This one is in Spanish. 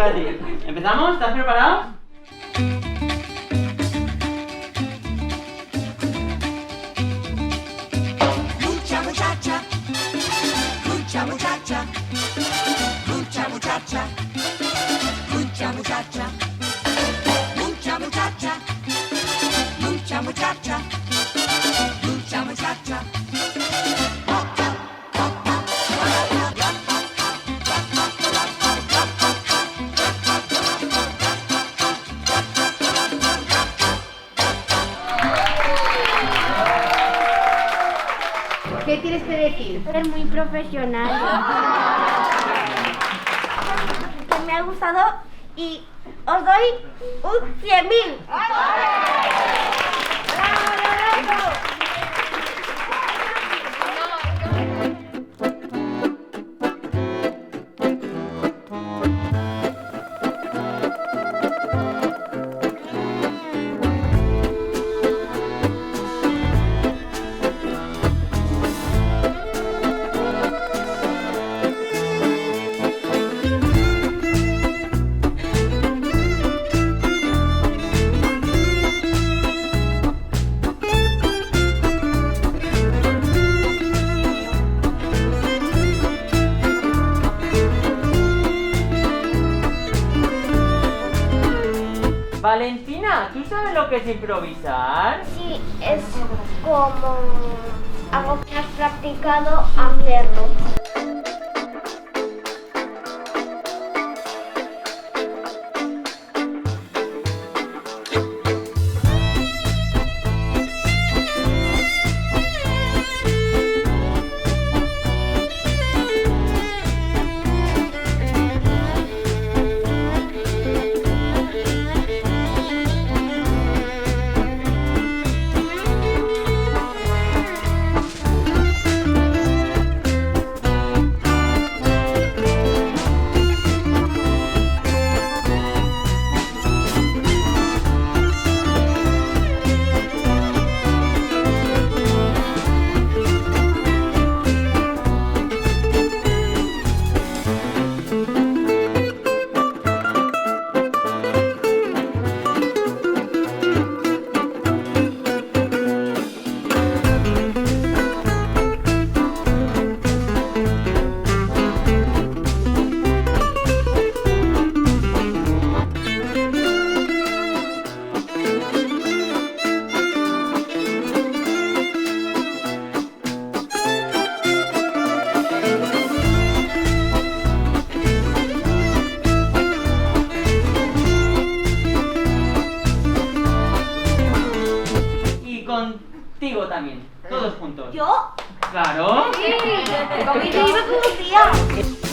Ahora sí. ¿Empezamos? ¿Estás preparado? Mucha muchacha, mucha muchacha, mucha muchacha, mucha muchacha, mucha muchacha, mucha muchacha, mucha muchacha. ¿Qué tienes que decir? Ser muy profesional. Que me ha gustado y os doy un 100.000. Valentina, ¿tú sabes lo que es improvisar? Sí, es como algo que has practicado hacerlo. Contigo también, todos juntos. ¿Yo? Claro. Sí, conmigo iba como un día.